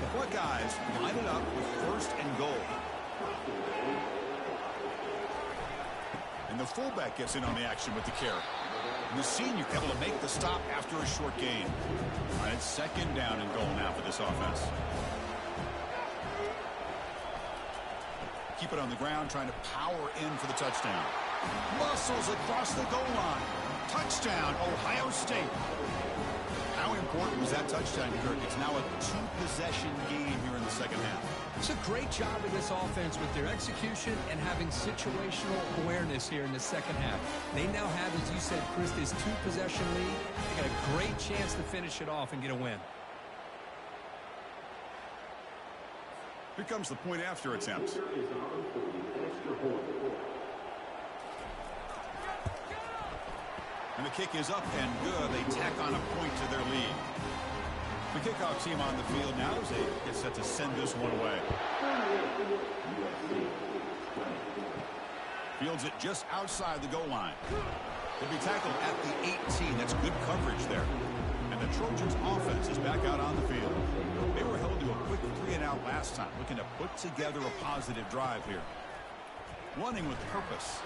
[SPEAKER 1] The Buckeyes line it up with first and goal. And the fullback gets in on the action with the carry. And the senior able to make the stop after a short gain. All right, it's second down and goal now for this offense. Keep it on the ground, trying to power in for the touchdown. Muscles across the goal line. Touchdown, Ohio State. How important was that touchdown, Kirk? It's now a 2-possession game here in the second half.
[SPEAKER 2] It's a great job of this offense with their execution and having situational awareness here in the second half. They now have, as you said, Chris, this 2-possession lead. They got a great chance to finish it off and get a win.
[SPEAKER 1] Here comes the point after attempt. And the kick is up and good. They tack on a point to their lead. The kickoff team on the field now as they get set to send this one away. Fields it just outside the goal line. He'll be tackled at the 18. That's good coverage there. And the Trojans offense is back out on the field. They were held to a quick 3-and-out last time, looking to put together a positive drive here. Running with purpose.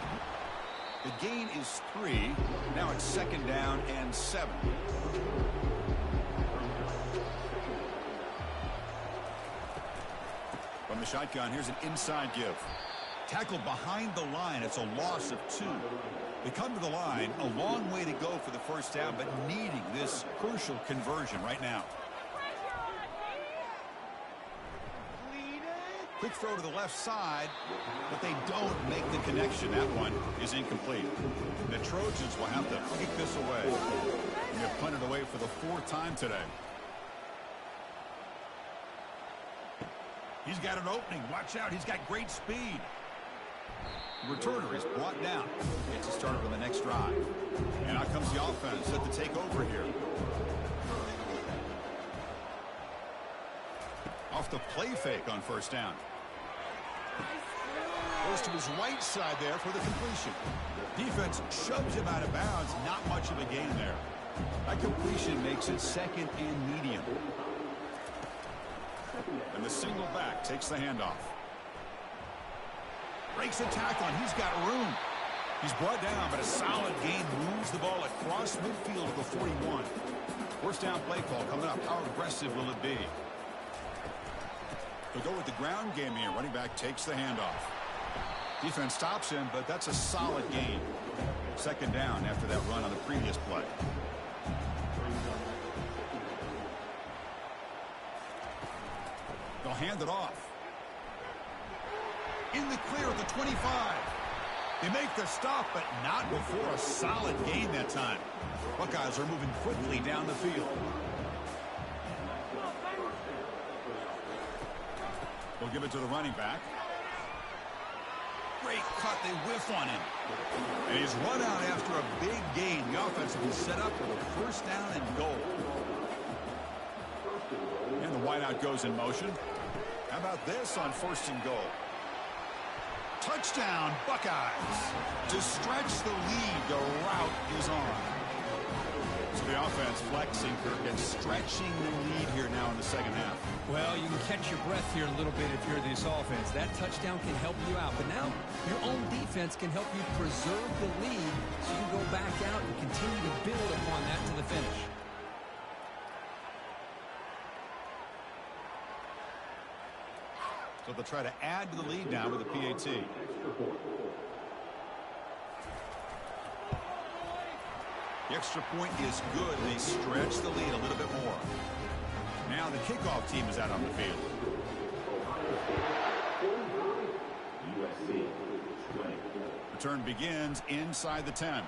[SPEAKER 1] The gain is 3. Now it's second down and 7. From the shotgun, here's an inside give. Tackled behind the line. It's a loss of 2. They come to the line. A long way to go for the first down, but needing this crucial conversion right now. Quick throw to the left side, but they don't make the connection. That one is incomplete. The Trojans will have to kick this away. They've punted away for the 4th time today. He's got an opening. Watch out. He's got great speed. The returner is brought down. Gets a start on the next drive. And out comes the offense set to take over here. Off the play fake on first down. Goes to his right side there for the completion. Defense shoves him out of bounds. Not much of a gain there. That completion makes it 2nd and medium. And the single back takes the handoff. Breaks a tackle, and he's got room. He's brought down, but a solid gain moves the ball across midfield to the 41. First down play call coming up. How aggressive will it be? They'll go with the ground game here. Running back takes the handoff. Defense stops him, but that's a solid gain. 2nd down after that run on the previous play. They'll hand it off. In the clear at the 25. They make the stop, but not before a solid gain that time. Buckeyes are moving quickly down the field. They'll give it to the running back. Great cut. They whiff on him. And he's run out after a big gain. The offense will be set up for a 1st down and goal. And the wideout goes in motion. How about this on 1st and goal? Touchdown, Buckeyes. To stretch the lead, the route is on. So the offense flexing, Kirk, and stretching the lead here now in the 2nd half.
[SPEAKER 2] Well, you can catch your breath here a little bit if you're this offense. That touchdown can help you out. But now your own defense can help you preserve the lead so you can go back out and continue to build upon that to the finish.
[SPEAKER 1] So they'll try to add to the lead now with a PAT. The extra point is good. They stretch the lead a little bit more. Now the kickoff team is out on the field. Return begins inside the 10.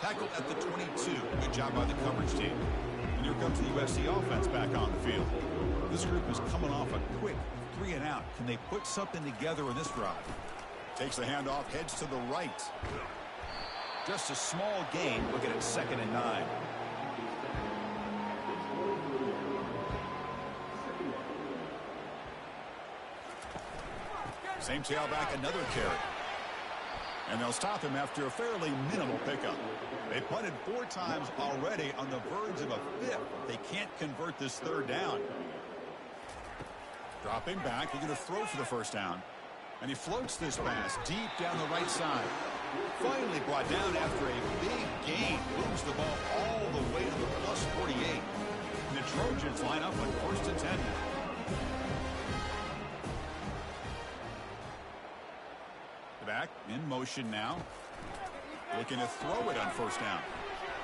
[SPEAKER 1] Tackled at the 22. Good job by the coverage team. And here comes the USC offense back on the field. This group is coming off a quick 3 and out. Can they put something together in this drive? Takes the handoff, heads to the right. Just a small gain. Look at it, 2nd and 9. Same tailback, another carry. And they'll stop him after a fairly minimal pickup. They punted 4 times already on the verge of a 5th. They can't convert this 3rd down. Dropping back, he's going to throw for the 1st down. And he floats this pass deep down the right side. Finally brought down after a big gain. Moves the ball all the way to the plus 48. And the Trojans line up on 1st and 10 now. The back in motion now. Looking to throw it on 1st down.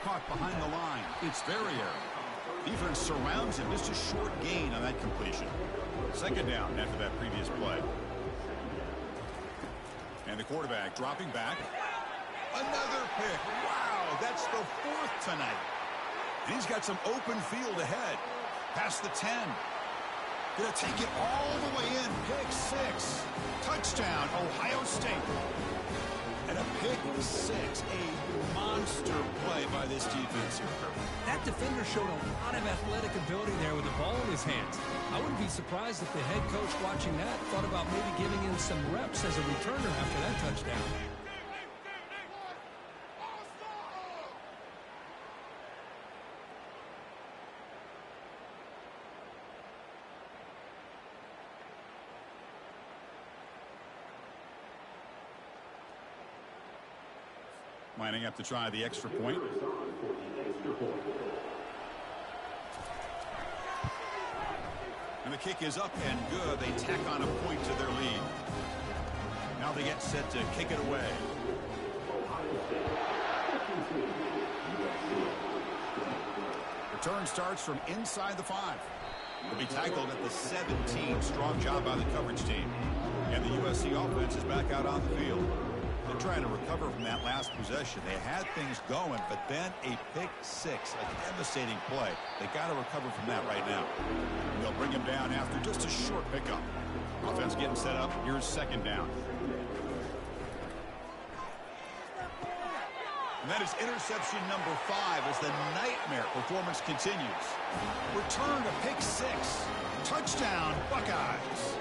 [SPEAKER 1] Caught behind the line. It's Verrier. Defense surrounds him. Just a short gain on that completion. 2nd down after that previous play. And the quarterback dropping back. Another pick. Wow, that's the 4th tonight. And he's got some open field ahead. Past the 10. Gonna take it all the way in. Pick 6. Touchdown, Ohio State. And a pick 6. A monster play by this defense here.
[SPEAKER 2] That defender showed a lot of athletic ability there with the ball in his hands. I wouldn't be surprised if the head coach watching that thought about maybe giving him some reps as a returner after that touchdown.
[SPEAKER 1] Lining up to try the extra point. And the kick is up and good. They tack on a point to their lead. Now they get set to kick it away. Return starts from inside the 5. Will be tackled at the 17. Strong job by the coverage team. the USC offense is back out on the field. They're trying to recover from that last possession. They had things going, but then a pick six, a devastating play. They got to recover from that right now. And they'll bring him down after just a short pickup. Offense getting set up. Here's second down. And that is interception number 5 as the nightmare performance continues. Return to pick six. Touchdown, Buckeyes.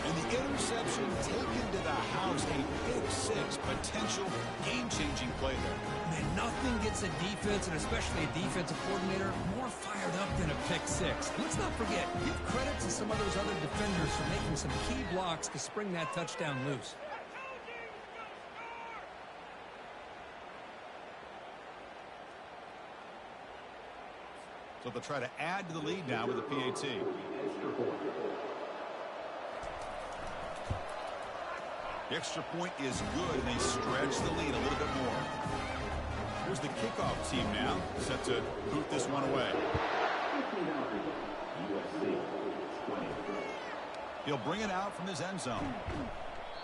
[SPEAKER 1] And the interception taken to the house, a pick six, potential game-changing play there.
[SPEAKER 2] Man, nothing gets a defense, and especially a defensive coordinator, more fired up than a pick six. Let's not forget, give credit to some of those other defenders for making some key blocks to spring that touchdown loose.
[SPEAKER 1] So they'll try to add to the lead now with a PAT. The extra point is good, and they stretch the lead a little bit more. Here's the kickoff team now, set to boot this one away. He'll bring it out from his end zone.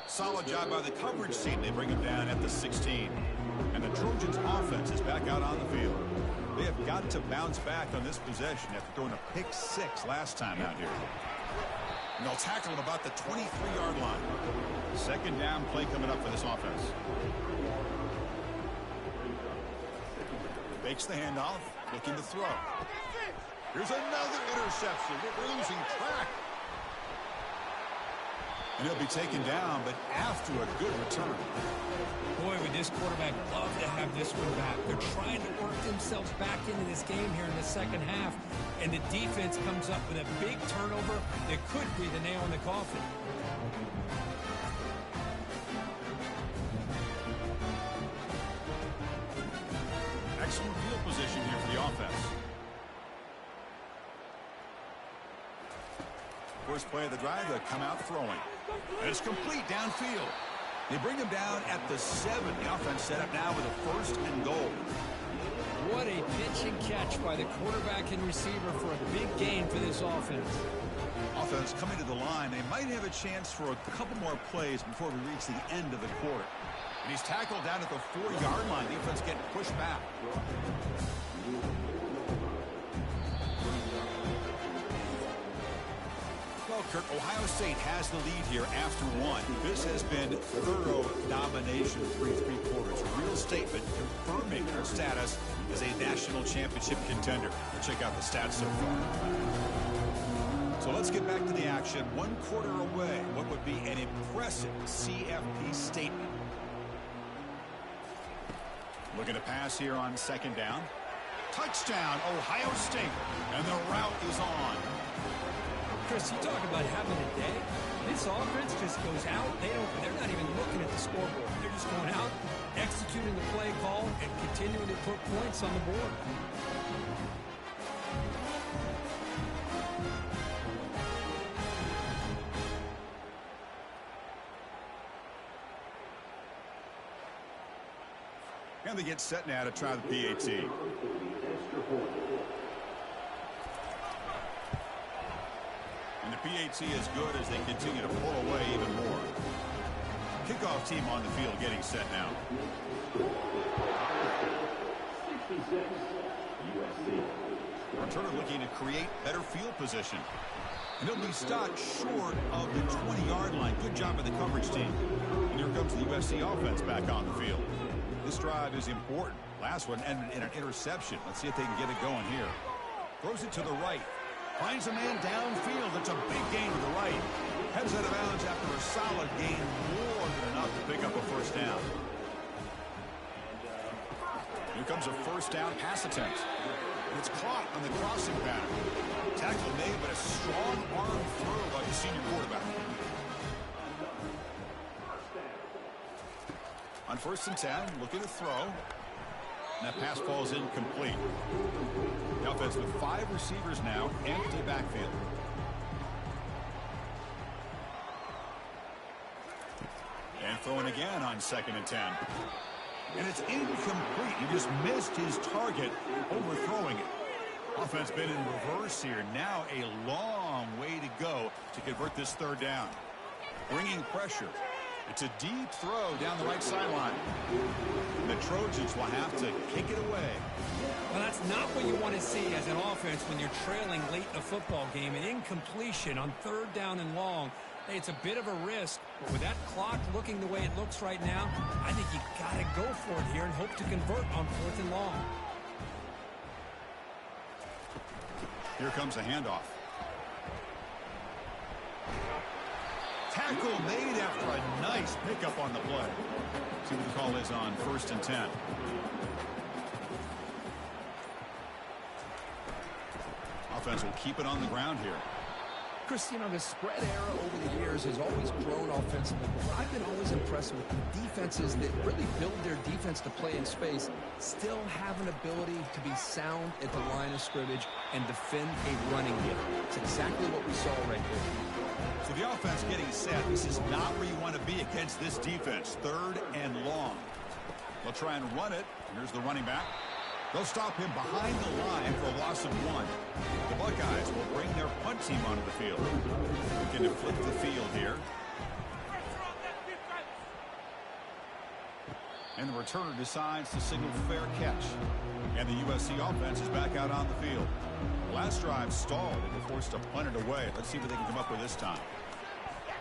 [SPEAKER 1] Solid job by the coverage team. They bring him down at the 16. And the Trojans' offense is back out on the field. They have got to bounce back on this possession after throwing a pick six last time out here. And they'll tackle him about the 23-yard line. Second down play coming up for this offense. Fakes the handoff, looking to throw. Here's another interception. We're losing track. And he'll be taken down, but after a good return.
[SPEAKER 2] Boy, would this quarterback love to have this one back. They're trying to work themselves back into this game here in the second half, and the defense comes up with a big turnover that could be the nail in the coffin.
[SPEAKER 1] Excellent field position here for the offense. First play of the drive, they'll come out throwing. And it's complete downfield. They bring him down at the 7. The offense set up now with a first and goal.
[SPEAKER 2] What a pitch and catch by the quarterback and receiver for a big gain for this offense.
[SPEAKER 1] Offense coming to the line. They might have a chance for a couple more plays before we reach the end of the quarter. And he's tackled down at the 4-yard line. The offense getting pushed back. Well, Kirk, Ohio State has the lead here after one. This has been thorough domination through 3 quarters. A real statement confirming their status as a national championship contender. Check out the stats so far. So let's get back to the action. 1 quarter away. What would be an impressive CFP statement? Looking to pass here on second down. Touchdown, Ohio State. And the route is on.
[SPEAKER 2] Chris, you talk about having a day. This offense just goes out. They're not even looking at the scoreboard. They're just going out, executing the play call, and continuing to put points on the board.
[SPEAKER 1] And they get set now to try the PAT. And the PAT is good as they continue to pull away even more. Kickoff team on the field getting set now. Returner looking to create better field position. And he'll be stopped short of the 20-yard line. Good job by the coverage team. And here comes the USC offense back on the field. This drive is important. Last one ended in an interception. Let's see if they can get it going here. Throws it to the right. Finds a man downfield. It's a big gain to the right. Heads out of bounds after a solid gain. More than enough to pick up a first down. Here comes a first down pass attempt. And it's caught on the crossing pattern. Tackle made, but a strong arm throw by the senior quarterback. On 1st and 10, looking to throw. And that pass falls incomplete. The offense with 5 receivers now, empty backfield. And throwing again on 2nd and 10. And it's incomplete. He just missed his target, overthrowing it. Offense been in reverse here. Now a long way to go to convert this 3rd down. bringing pressure. It's a deep throw down the right sideline. The Trojans will have to kick it away.
[SPEAKER 2] Well, that's not what you want to see as an offense when you're trailing late in a football game. An incompletion on 3rd down and long. Hey, it's a bit of a risk, but with that clock looking the way it looks right now, I think you got to go for it here and hope to convert on 4th and long.
[SPEAKER 1] Here comes a handoff. Tackle made after a nice pickup on the play. See what the call is on 1st and 10. Offense will keep it on the ground here.
[SPEAKER 4] Chris, you know, the spread era over the years has always grown offensively, but I've been always impressed with the defenses that really build their defense to play in space, still have an ability to be sound at the line of scrimmage and defend a running game. It's exactly what we saw right there.
[SPEAKER 1] So the offense getting set. This is not where you want to be against this defense. 3rd and long. They'll try and run it. Here's the running back. They'll stop him behind the line for a loss of 1. The Buckeyes will bring their punt team onto the field. Looking to flip the field here. And the returner decides to signal fair catch. And the USC offense is back out on the field. Last drive stalled and they're forced to punt it away. Let's see what they can come up with this time.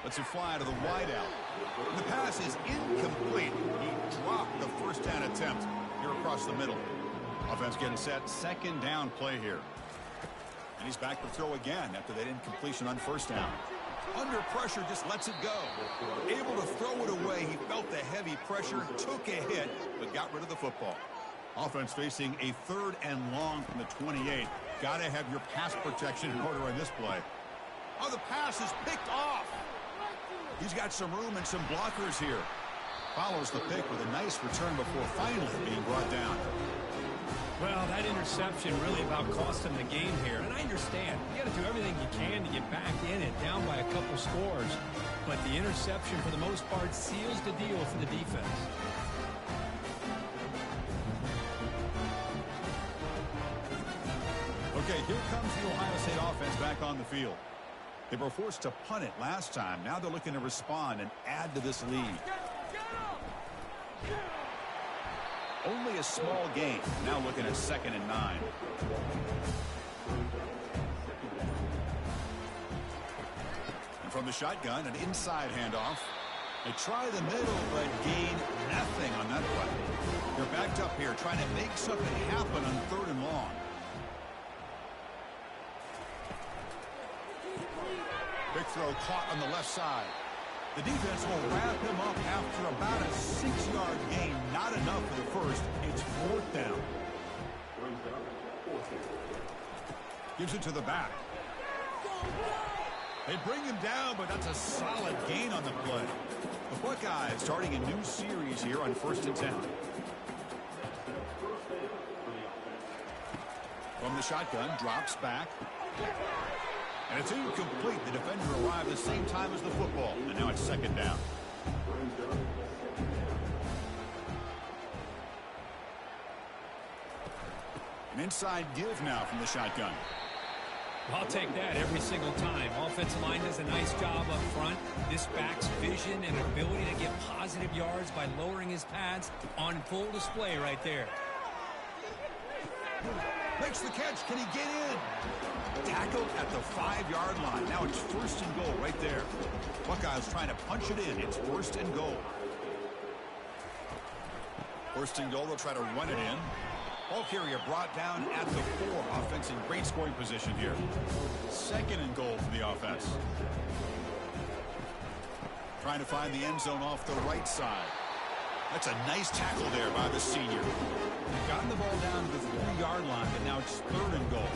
[SPEAKER 1] Let's fly to the wideout. The pass is incomplete. He dropped the 1st down attempt here across the middle. Offense getting set. 2nd down play here. And he's back to throw again after that incompletion on 1st down. Under pressure, just lets it go. Able to throw it away. He felt the heavy pressure, took a hit, but got rid of the football. Offense facing a 3rd and long from the 28. Got to have your pass protection in order on this play. Oh, the pass is picked off. He's got some room and some blockers here. Follows the pick with a nice return before finally being brought down.
[SPEAKER 2] Well, that interception really about cost him the game here. And I understand. You got to do everything you can to get back in it, down by a couple scores. But the interception, for the most part, seals the deal for the defense.
[SPEAKER 1] Okay, here comes the Ohio State offense back on the field. They were forced to punt it last time. Now they're looking to respond and add to this lead. Only a small gain. Now looking at 2nd and 9. And from the shotgun, an inside handoff. They try the middle, but gain nothing on that play. They're backed up here, trying to make something happen on 3rd and long. Big throw caught on the left side. The defense will wrap him up after about a 6-yard gain. Not enough for the first. It's 4th down. Gives it to the back. They bring him down, but that's a solid gain on the play. The Buckeyes starting a new series here on 1st and 10. From the shotgun, drops back. And it's incomplete. The defender arrived at the same time as the football. And now it's 2nd down. An inside give now from the shotgun.
[SPEAKER 2] I'll take that every single time. Offensive line does a nice job up front. This back's vision and ability to get positive yards by lowering his pads on full display right there.
[SPEAKER 1] Makes the catch. Can he get in? Tackled at the 5-yard line. Now it's 1st and goal right there. Buckeyes trying to punch it in. It's 1st and goal. 1st and goal. They'll try to run it in. Ball carrier brought down at the 4. Offense in great scoring position here. 2nd and goal for the offense. Trying to find the end zone off the right side. That's a nice tackle there by the senior. They've gotten the ball down to the 3-yard line, but now it's 3rd and goal.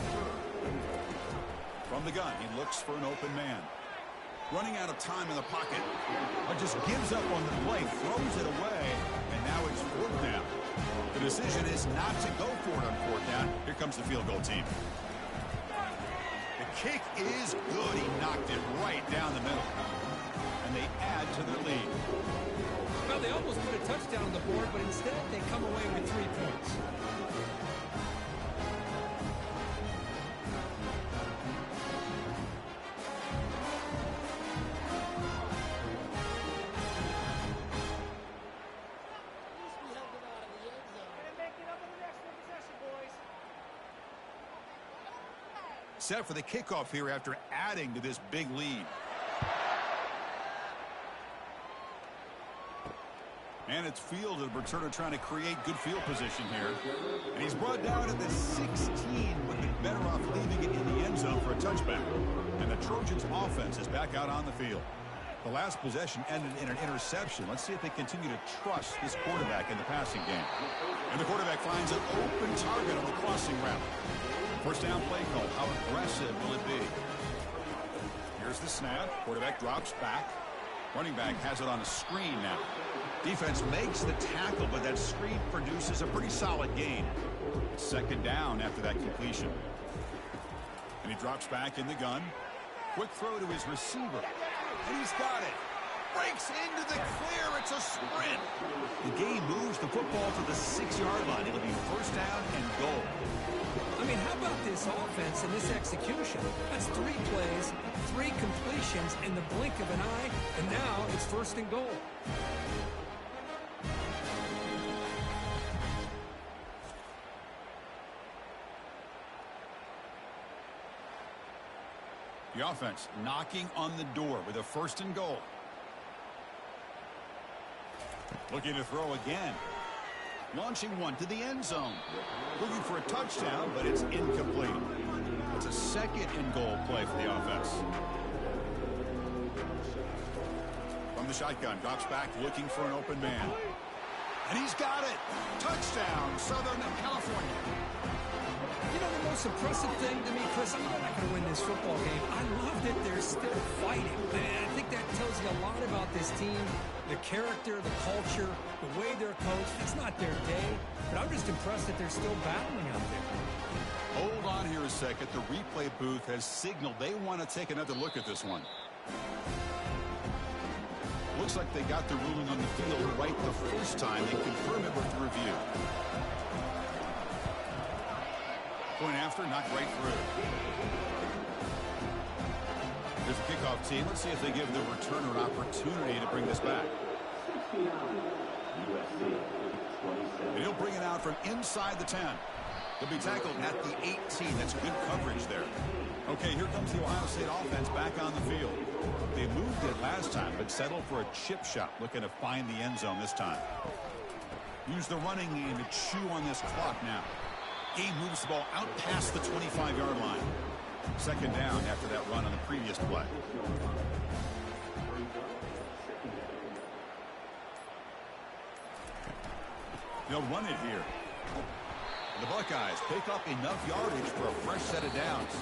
[SPEAKER 1] From the gun, he looks for an open man. Running out of time in the pocket. But just gives up on the play, throws it away, and now it's 4th down. The decision is not to go for it on 4th down. Here comes the field goal team. The kick is good. He knocked it right down the middle. And they add to their lead.
[SPEAKER 2] Well, they almost put a touchdown on the board, but instead they come away with 3 points.
[SPEAKER 1] Set for the kickoff here after adding to this big lead. And it's fielded. Returner trying to create good field position here. And he's brought down at the 16. Would have been better off leaving it in the end zone for a touchback. And the Trojans offense is back out on the field. The last possession ended in an interception. Let's see if they continue to trust this quarterback in the passing game. And the quarterback finds an open target on the crossing route. First down play call. How aggressive will it be? Here's the snap. Quarterback drops back. Running back has it on a screen now. Defense makes the tackle, but that screen produces a pretty solid gain. Second down after that completion. And he drops back in the gun. Quick throw to his receiver. And he's got it. Breaks into the clear. It's a sprint. The game moves the football to the 6-yard line. It'll be first down and goal.
[SPEAKER 2] I mean, how about this offense and this execution? That's 3 plays, 3 completions in the blink of an eye, and now it's first and goal.
[SPEAKER 1] The offense knocking on the door with a first and goal. Looking to throw again. Launching one to the end zone. Looking for a touchdown, but it's incomplete. It's a second and goal play for the offense. From the shotgun, drops back looking for an open man. And he's got it. Touchdown, Southern California.
[SPEAKER 2] You know, the most impressive thing to me, Chris, I'm not going to win this football game. I love that they're still fighting. And I think that tells you a lot about this team, the character, the culture, the way they're coached. It's not their day, but I'm just impressed that they're still battling out there.
[SPEAKER 1] Hold on here a second. The replay booth has signaled they want to take another look at this one. Looks like they got the ruling on the field right the first time. They confirm it with the review. Going after, knocked right through. There's a kickoff team. Let's see if they give the returner an opportunity to bring this back. And he'll bring it out from inside the 10. He'll be tackled at the 18. That's good coverage there. Okay, here comes the Ohio State offense back on the field. They moved it last time, but settled for a chip shot, looking to find the end zone this time. Use the running game to chew on this clock now. Game moves the ball out past the 25-yard line. Second down after that run on the previous play. They'll run it here. The Buckeyes pick up enough yardage for a fresh set of downs.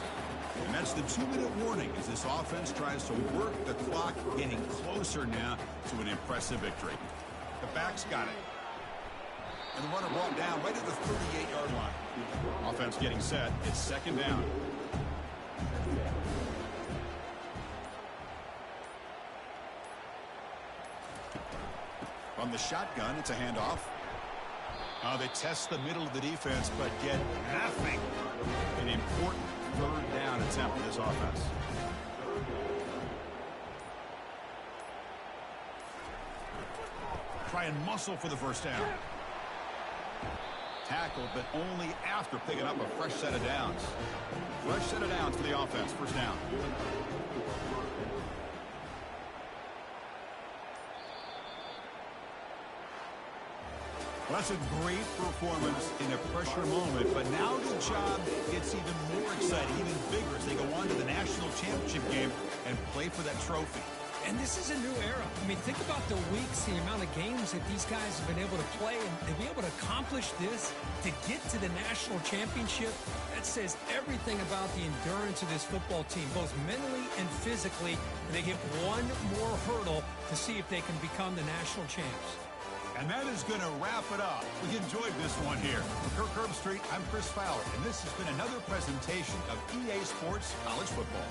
[SPEAKER 1] And that's the 2-minute warning as this offense tries to work the clock, getting closer now to an impressive victory. The back's got it. And the runner brought down right at the 38-yard line. Offense getting set. It's second down. From the shotgun, it's a handoff. They test the middle of the defense, but get nothing. An important third down attempt for this offense. Try and muscle for the first down. Tackled, but only after picking up a fresh set of downs. Fresh set of downs for the offense. First down. Well, that's a great performance in a pressure moment, but now the job gets even more exciting, even bigger as they go on to the national championship game and play for that trophy.
[SPEAKER 2] And this is a new era. I mean, think about the weeks, the amount of games that these guys have been able to play, and to be able to accomplish this, to get to the national championship, that says everything about the endurance of this football team, both mentally and physically. And they get one more hurdle to see if they can become the national champs.
[SPEAKER 1] And that is going to wrap it up. We enjoyed this one here. For Kirk Herbstreit, I'm Chris Fowler, and this has been another presentation of EA Sports College Football.